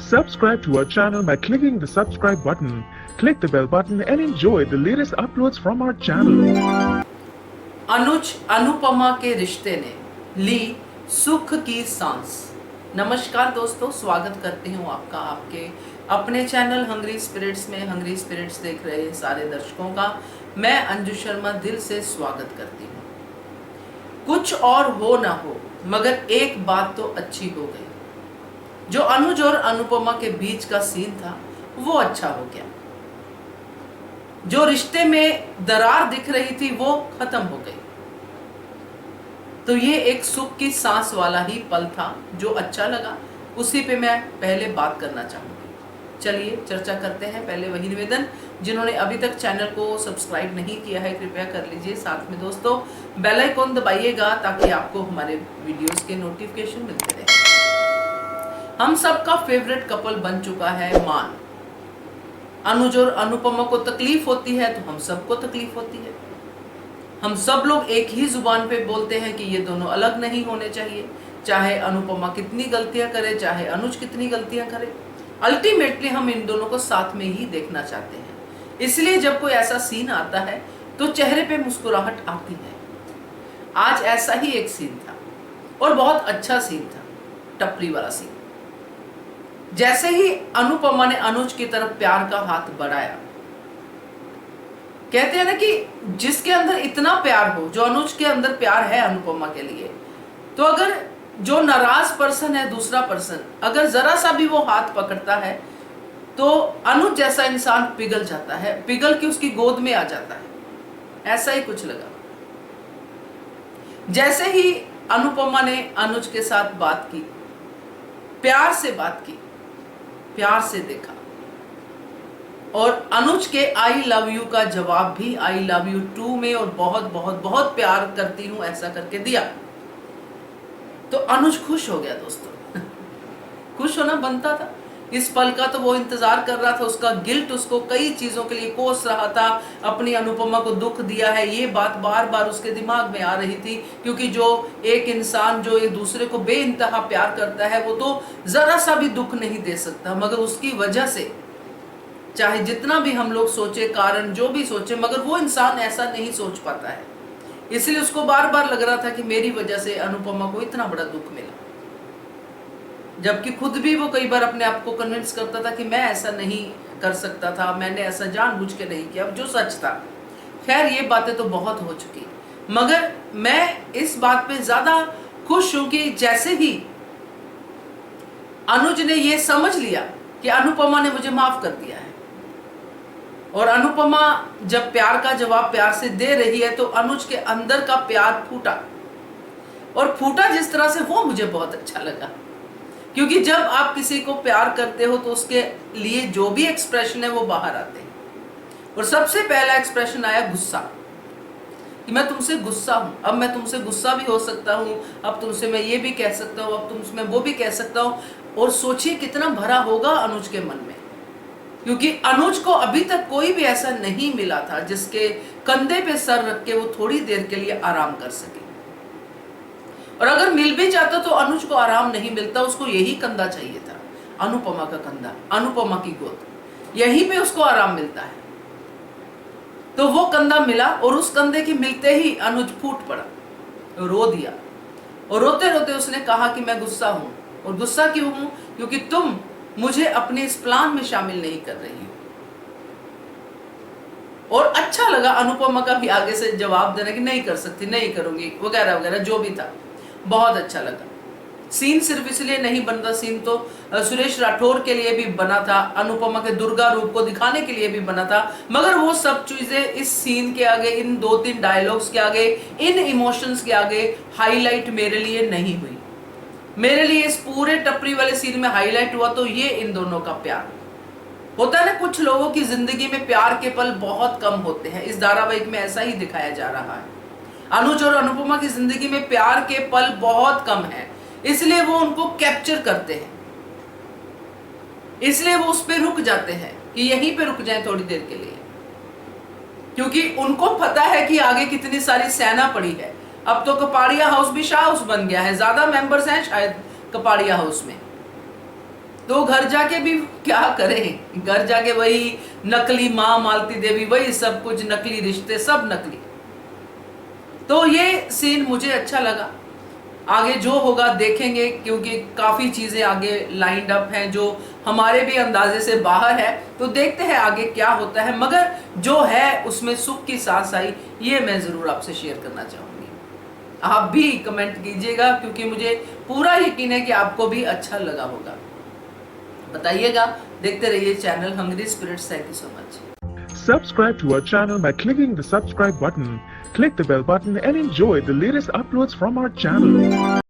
Subscribe to our channel by clicking the subscribe button. Click the bell button and enjoy the latest uploads from our channel. अनुज अनुपमा के रिश्ते ने ली सुख की सांस। नमस्कार दोस्तों, स्वागत करती हूँ आपका आपके अपने चैनल हंग्री स्पिरिट्स में। हंग्री स्पिरिट्स देख रहे सारे दर्शकों का मैं अंजू शर्मा दिल से स्वागत करती हूँ। कुछ और हो ना हो मगर एक बात तो अच्छी हो गई। जो अनुज और अनुपमा के बीच का सीन था वो अच्छा हो गया। जो रिश्ते में दरार दिख रही थी वो खत्म हो गई। तो ये एक सुख की सांस वाला ही पल था जो अच्छा लगा, उसी पे मैं पहले बात करना चाहूंगी। चलिए चर्चा करते हैं। पहले वही निवेदन, जिन्होंने अभी तक चैनल को सब्सक्राइब नहीं किया है कृपया कर लीजिए। साथ में दोस्तों बेल आइकॉन दबाइएगा ताकि आपको हमारे वीडियोस के नोटिफिकेशन मिलते रहे। हम सबका फेवरेट कपल बन चुका है मान। अनुज और अनुपमा को तकलीफ होती है तो हम सबको तकलीफ होती है। हम सब लोग एक ही जुबान पे बोलते हैं कि ये दोनों अलग नहीं होने चाहिए। चाहे अनुपमा कितनी गलतियां करे, चाहे अनुज कितनी गलतियां करे, अल्टीमेटली हम इन दोनों को साथ में ही देखना चाहते हैं। इसलिए जब कोई ऐसा सीन आता है तो चेहरे पे मुस्कुराहट आती है। आज ऐसा ही एक सीन था और बहुत अच्छा सीन था, टपरी वाला सीन। जैसे ही अनुपमा ने अनुज की तरफ प्यार का हाथ बढ़ाया, कहते हैं ना कि जिसके अंदर इतना प्यार हो, जो अनुज के अंदर प्यार है अनुपमा के लिए, तो अगर जो नाराज पर्सन है दूसरा पर्सन अगर जरा सा भी वो हाथ पकड़ता है तो अनुज जैसा इंसान पिघल जाता है, पिघल के उसकी गोद में आ जाता है। ऐसा ही कुछ लगा। जैसे ही अनुपमा ने अनुज के साथ बात की, प्यार से बात की, प्यार से देखा और अनुज के आई लव यू का जवाब भी आई लव यू टू में और बहुत बहुत बहुत प्यार करती हूं ऐसा करके दिया, तो अनुज खुश हो गया दोस्तों। खुश होना बनता था। इस पल का तो वो इंतजार कर रहा था। उसका गिल्ट उसको कई चीजों के लिए कोस रहा था। अपनी अनुपमा को दुख दिया है ये बात बार बार उसके दिमाग में आ रही थी, क्योंकि जो एक इंसान जो एक दूसरे को बेइंतहा प्यार करता है वो तो जरा सा भी दुख नहीं दे सकता, मगर उसकी वजह से चाहे जितना भी हम लोग सोचे, कारण जो भी सोचे, मगर वो इंसान ऐसा नहीं सोच पाता है। इसलिए उसको बार बार लग रहा था कि मेरी वजह से अनुपमा को इतना बड़ा दुख मिला, जबकि खुद भी वो कई बार अपने आप को कन्विंस करता था कि मैं ऐसा नहीं कर सकता था, मैंने ऐसा जानबूझ के नहीं किया, जो सच था। खैर ये बातें तो बहुत हो चुकी, मगर मैं इस बात पे ज्यादा खुश हूं कि जैसे ही अनुज ने ये समझ लिया कि अनुपमा ने मुझे माफ कर दिया है और अनुपमा जब प्यार का जवाब प्यार से दे रही है तो अनुज के अंदर का प्यार फूटा, और फूटा जिस तरह से वो मुझे बहुत अच्छा लगा। क्योंकि जब आप किसी को प्यार करते हो तो उसके लिए जो भी एक्सप्रेशन है वो बाहर आते हैं। और सबसे पहला एक्सप्रेशन आया गुस्सा, कि मैं तुमसे गुस्सा हूं। अब मैं तुमसे गुस्सा भी हो सकता हूं, अब तुमसे मैं ये भी कह सकता हूं, अब तुमसे मैं वो भी कह सकता हूं। और सोचिए कितना भरा होगा अनुज के मन में, क्योंकि अनुज को अभी तक कोई भी ऐसा नहीं मिला था जिसके कंधे पे सर रख के वो थोड़ी देर के लिए आराम कर सके। और अगर मिल भी जाता तो अनुज को आराम नहीं मिलता, उसको यही कंधा चाहिए था, अनुपमा का कंधा, अनुपमा की गोद, यहीं पे उसको आराम मिलता है। तो वो कंधा मिला और उस कंधे के मिलते ही अनुज फूट पड़ा, रो दिया। और रोते रोते उसने कहा कि मैं गुस्सा हूं। और गुस्सा क्यों हूं? क्योंकि तुम मुझे अपने इस प्लान में शामिल नहीं कर रही हो। और अच्छा लगा अनुपमा का भी आगे से जवाब देना कि नहीं कर सकती, नहीं करूंगी, वगैरह वगैरह जो भी था, बहुत अच्छा लगा। सीन सिर्फ इसलिए नहीं बनता, सीन तो सुरेश राठौर के लिए भी बना था, अनुपमा के दुर्गा रूप को दिखाने के लिए भी बना था, मगर वो सब चीजें इस सीन के आगे, इन 2-3 डायलॉग्स के आगे, इन इमोशंस के आगे हाईलाइट मेरे लिए नहीं हुई। मेरे लिए इस पूरे टपरी वाले सीन में हाईलाइट हुआ तो ये इन दोनों का प्यार। होता है ना, कुछ लोगों की जिंदगी में प्यार के पल बहुत कम होते हैं। इस धारावाहिक में ऐसा ही दिखाया जा रहा है। अनुज और अनुपमा की जिंदगी में प्यार के पल बहुत कम है, इसलिए वो उनको कैप्चर करते हैं, इसलिए वो उस पर रुक जाते हैं कि यहीं पे रुक जाएं थोड़ी देर के लिए, क्योंकि उनको पता है कि आगे कितनी सारी सेना पड़ी है। अब तो कपाड़िया हाउस भी शाह हाउस बन गया है, ज्यादा मेंबर्स हैं शायद कपाड़िया हाउस में। तो घर जाके भी क्या करें, घर जाके वही नकली माँ मालती देवी, वही सब कुछ नकली रिश्ते, सब नकली। तो ये सीन मुझे अच्छा लगा। आगे जो होगा देखेंगे, क्योंकि काफी चीजें आगे लाइंड अप हैं जो हमारे भी अंदाजे से बाहर है। तो देखते हैं आगे क्या होता है, मगर जो है उसमें सुख की सांस आई, ये मैं जरूर आपसे शेयर करना चाहूंगी। आप भी कमेंट कीजिएगा, क्योंकि मुझे पूरा यकीन है कि आपको भी अच्छा लगा होगा। बताइएगा। देखते रहिए channel hungry spirits. Thank you so much. Subscribe to our channel by clicking the subscribe button. Click the bell button and enjoy the latest uploads from our channel.